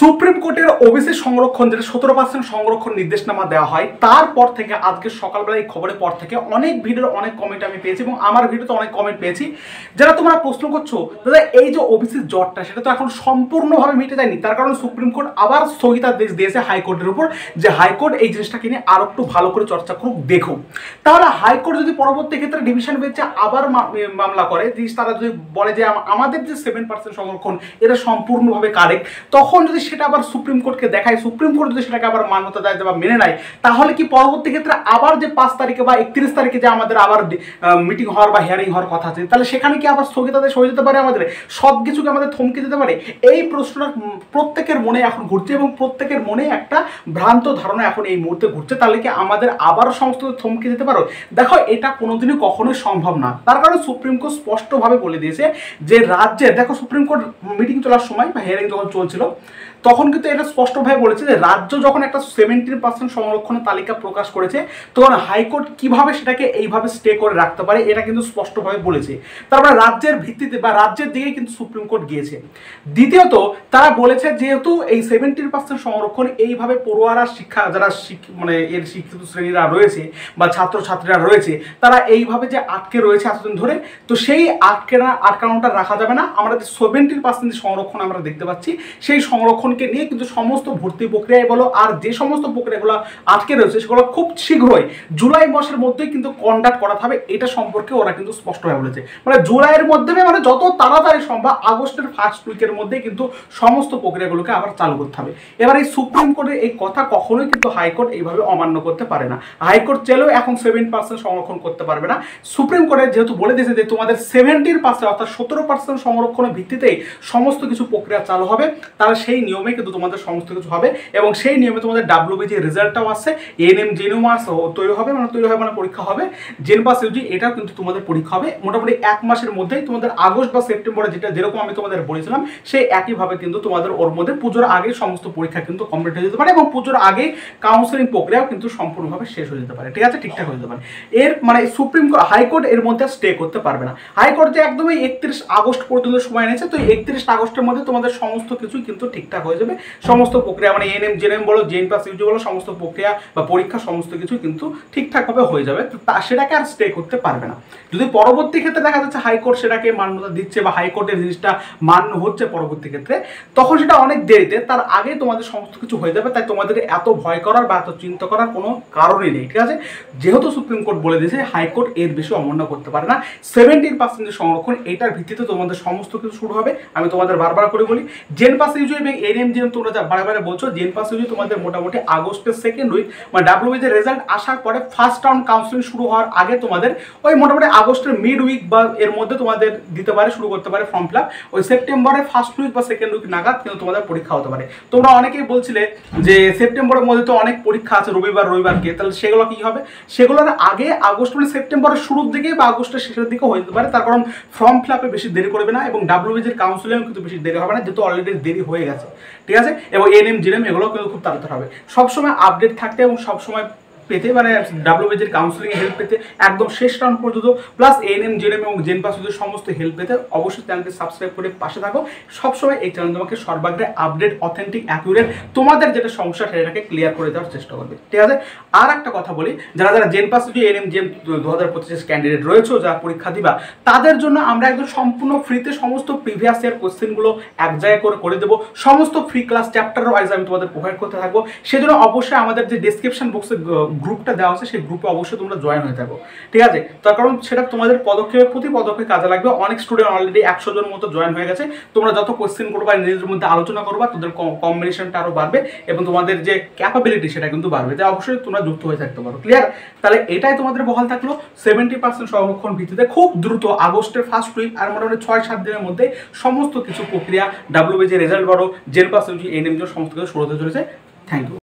Supreme কোর্টের OBC সংরক্ষণ যেটা 17% সংরক্ষণ নির্দেশনামা দেওয়া হয় তারপর থেকে আজকে সকালবেলা এই খবরের পর থেকে অনেক ভিডিওর অনেক কমেন্ট আমি পেয়েছি এবং আমার ভিডিওতে অনেক কমেন্ট পেয়েছি যারা তোমরা প্রশ্ন করছো দাদা এই যে ওবিসির জটটা সেটা তো এখন সম্পূর্ণভাবে মিটে যায়নি, তার কারণে সুপ্রিম কোর্ট আবার স্থগিতাদেশ দিয়েছে হাইকোর্টের উপর যে হাইকোর্ট এই জিনিসটাকে নিয়ে আরো একটু ভালো করে চর্চা করুক দেখুক। তাহলে হাইকোর্ট যদি পরবর্তী ক্ষেত্রে ডিভিশন বেঞ্চে আবার মামলা করে তারা যদি বলে যে আমাদের যে 7% সংরক্ষণ এটা সম্পূর্ণভাবে কারেক্ট, তখন যদি সেটা আবার সুপ্রিম কোর্টকে দেখায়, সুপ্রিম কোর্ট যদি সেটাকে আবার মান্যতা দেয় বা মেনে নেয়, তাহলে কি পরবর্তী ক্ষেত্রে আবার যে 5 তারিখে বা 31 তারিখে যে আমাদের আবার মিটিং হওয়ার বা হিয়ারিং হওয়ার কথা আছে তাহলে সেখানে কি আবার স্থগিতাদেশ হয়ে যেতে পারে, আমাদের সব কিছুকে আমাদের থমকে দিতে পারে? এই প্রশ্নটা প্রত্যেকের মনে এখন ঘুরছে এবং প্রত্যেকের মনে একটা ভ্রান্ত ধারণা এখন এই মুহূর্তে ঘুরছে। তাহলে কি আমাদের আবারও সমস্ত থমকে দিতে পারো? দেখো এটা কোনোদিনই কখনোই সম্ভব না, তার কারণ সুপ্রিম কোর্ট স্পষ্টভাবে বলে দিয়েছে যে রাজ্যের, দেখো সুপ্রিম কোর্ট মিটিং চলার সময় বা হিয়ারিং যখন চলছিল তখন কিন্তু এটা স্পষ্টভাবে বলেছে যে রাজ্য যখন একটা 17% সংরক্ষণের তালিকা প্রকাশ করেছে তখন হাইকোর্ট কিভাবে সেটাকে এইভাবে স্টে করে রাখতে পারে এটা কিন্তু স্পষ্টভাবে বলেছে। তারপরে রাজ্যের ভিত্তিতে বা রাজ্যের দিকেই কিন্তু সুপ্রিম কোর্ট গিয়েছে। দ্বিতীয়ত তারা বলেছে যেহেতু এই 17% সংরক্ষণ এইভাবে পড়ুয়ারা শিক্ষা যারা মানে এর শিক্ষিত শ্রেণীরা রয়েছে বা ছাত্রছাত্রীরা রয়েছে তারা এইভাবে যে আটকে রয়েছে এতদিন ধরে, তো সেই আটকানোটা রাখা যাবে না। আমরা যে 70% সংরক্ষণ আমরা দেখতে পাচ্ছি সেই সংরক্ষণকে নিয়ে কিন্তু সমস্ত ভর্তি প্রক্রিয়ায় বলো আর যে সমস্ত প্রক্রিয়াগুলো আটকে রয়েছে সেগুলো খুব শীঘ্রই জুলাই মাসের মধ্যেই কিন্তু কন্ডাক্ট করা হবে, এটা সম্পর্কে ওরা কিন্তু স্পষ্টভাবে বলেছে। মানে জুলাইয়ের মধ্যে মানে যত তাড়াতাড়ি সম্ভব আগস্টের ফার্স্ট উইকের মধ্যে কিন্তু সমস্ত প্রক্রিয়াগুলোকে আবার চালু করতে হবে। এবার এই সুপ্রিম কোর্টের এই কথা কখনোই কিন্তু হাইকোর্ট এইভাবে অমান্য করতে পারে না। হাইকোর্ট চাইলেও এখন 7% সংরক্ষণ করতে পারবে না। সুপ্রিম কোর্টে যেহেতু বলে দিয়েছে যে তোমাদের 70% অর্থাৎ 17% সংরক্ষণের ভিত্তিতেই সমস্ত কিছু প্রক্রিয়া চালু হবে, তাহলে সেই নিয়মে কিন্তু তোমাদের সমস্ত কিছু হবে এবং সেই নিয়মে তোমাদের ডাব্লিউবি যে রেজাল্টটাও আসছে এএনএম জেনুম তৈরি হবে মানে পরীক্ষা হবে, জেন পাস ইউজি এটাও কিন্তু তোমাদের পরীক্ষা হবে মোটামুটি 1 মাসের মধ্যেই। তোমাদের আগস্ট বা সেপ্টেম্বরে যেরকম আমি তোমাদের বলেছিলাম সেই একইভাবে কিন্তু তোমাদের ওর মধ্যে পুজোর আগে সমস্ত পরীক্ষা কিন্তু কমপ্লিট হয়ে যেতে পারে এবং পুজোর আগে কাউন্সেলিং প্রক্রিয়াও কিন্তু সম্পূর্ণভাবে শেষ হয়ে যেতে পারে, ঠিক আছে, ঠিকঠাক হয়ে যেতে পারে। এর মানে সুপ্রিম কোর্ট হাইকোর্ট এর মধ্যে স্টে করতে পারবে না। হাইকোর্ট যে একদমই 31 আগস্ট পর্যন্ত সময় নিয়েছে, তো 31 আগস্টের মধ্যে তোমাদের সমস্ত কিছু কিন্তু ঠিকঠাক হয়ে যাবে। সমস্ত প্রক্রিয়া মানে এএনএম জেএনএম বলো জেন পাস ইউজি বলো সমস্ত প্রক্রিয়া বা পরীক্ষা সমস্ত কিছু কিন্তু ঠিকঠাকভাবে হয়ে যাবে, তো সেটাকে আর স্টে করতে পারবে না। যদি পরবর্তী ক্ষেত্রে দেখা যাচ্ছে হাইকোর্ট সেটাকে মান্যতা দিচ্ছে বা হাইকোর্টের জিনিসটা মান্য হচ্ছে পরবর্তী ক্ষেত্রে, তখন সেটা অনেক দেরিতে, তার আগে তোমাদের সমস্ত কিছু হয়ে যাবে। তাই তোমাদের এত ভয় করার বা এত চিন্তা করার কোনো কারণই নেই, ঠিক আছে। যেহেতু সুপ্রিম কোর্ট বলে দিয়েছে হাইকোর্ট এর বেশি অমান্য করতে পারে না। 17% সংরক্ষণ এটার ভিত্তিতে তোমাদের সমস্ত কিছু শুরু হবে। আমি তোমাদের বারবার করে বলি জেন পাস ইউজি এবং এএনএম জেএনএম তোমরা যা বারবার বলছো জেন পাস ইউজি তোমাদের মোটামুটি আগস্টের সেকেন্ড উইক মানে ডাব্লিউবি যে রেজাল্ট আসার পরে ফার্স্ট রাউন্ড কাউন্সেলিং শুরু হওয়ার আগে তোমাদের ওই মোটামুটি আগস্টের মিড উইক বা এর মধ্যে তোমাদের দিতে পারে, শুরু করতে পারে ফর্ম ফিল আপ। ওই সেপ্টেম্বরের ফার্স্ট উইক বা সেকেন্ড উইক নাগাদ কিন্তু তোমাদের পরীক্ষা হতে পারে। তোমরা অনেকেই বলছিলে যে সেপ্টেম্বরের মধ্যে তো অনেক পরীক্ষা আছে রবিবারকে, তাহলে সেগুলো কি হবে? সেগুলোর আগে আগস্ট মানে সেপ্টেম্বরের শুরুর দিকে বা আগস্টের শেষের দিকে হয়ে যেতে পারে, তার কারণ ফর্ম ফিল আপে বেশি দেরি করবে না এবং ডাব্লিউবিজির কাউন্সিলিংও কিন্তু বেশি দেরি হবে না, যেহেতু অলরেডি দেরি হয়ে গেছে, ঠিক আছে। এবং এএনএম জেএনএম এগুলো কিন্তু খুব তাড়াতাড়ি হবে। সবসময় আপডেট থাকতে এবং সবসময় পেতে মানে ডাব্লিউবিজির কাউন্সিলিং হেল্প পেতে একদম শেষ রাউন্ড পর্যন্ত প্লাস এএনএম জেএনএম এবং জেন পাস ইউজির সমস্ত হেল্প পেতে অবশ্যই চ্যানেলটি সাবস্ক্রাইব করে পাশে থাকো। সবসময় এই চ্যানেল তোমাকে সর্বাগ্রে আপডেট অথেন্টিক অ্যাকুরেট তোমাদের যেটা সমস্যা সেটাকে ক্লিয়ার করে দেওয়ার চেষ্টা করবে, ঠিক আছে। আর একটা কথা বলি, যারা JENPAS UG ANM GNM 2025 candidate রয়েছে যারা পরীক্ষা দিবা তাদের জন্য আমরা একদম সম্পূর্ণ ফ্রিতে সমস্ত প্রিভিয়াস ইয়ার কোশ্চেনগুলো এক জায়গায় করে দেবো। সমস্ত ফ্রি ক্লাস চ্যাপ্টার ওয়াইজ আমি তোমাদের প্রোভাইড করতে থাকবো। সেজন্য অবশ্যই আমাদের যে ডেসক্রিপশন বক্সে গ্রুপটা দেওয়া আছে সেই গ্রুপে অবশ্যই তোমরা জয়েন হয়ে থাকো, ঠিক আছে। তার কারণ সেটা তোমাদের প্রতি পদক্ষেপে কাজে লাগবে। অনেক স্টুডেন্ট অলরেডি 100 জন মতো জয়েন হয়ে গেছে। তোমরা যত কোশ্চেন করবা নিজেদের মধ্যে আলোচনা করবা তোদের কম্বিনেশনটা আরও বাড়বে এবং তোমাদের যে ক্যাপাবিলিটি সেটা কিন্তু বাড়বে, তাই অবশ্যই তোমরা যুক্ত হয়ে থাকতে পারো, ক্লিয়ার। তাহলে এটাই তোমাদের বহাল থাকলো 70% সংরক্ষণ ভিত্তিতে খুব দ্রুত আগস্টের ফার্স্ট উইক আর মোটামুটি 6-7 দিনের মধ্যে সমস্ত কিছু প্রক্রিয়া ডাব্লিউবিজি রেজাল্ট বড় জেন পাস ইউজি এএনএম সমস্ত কিছু শুরু হতে চলেছে। Thank you.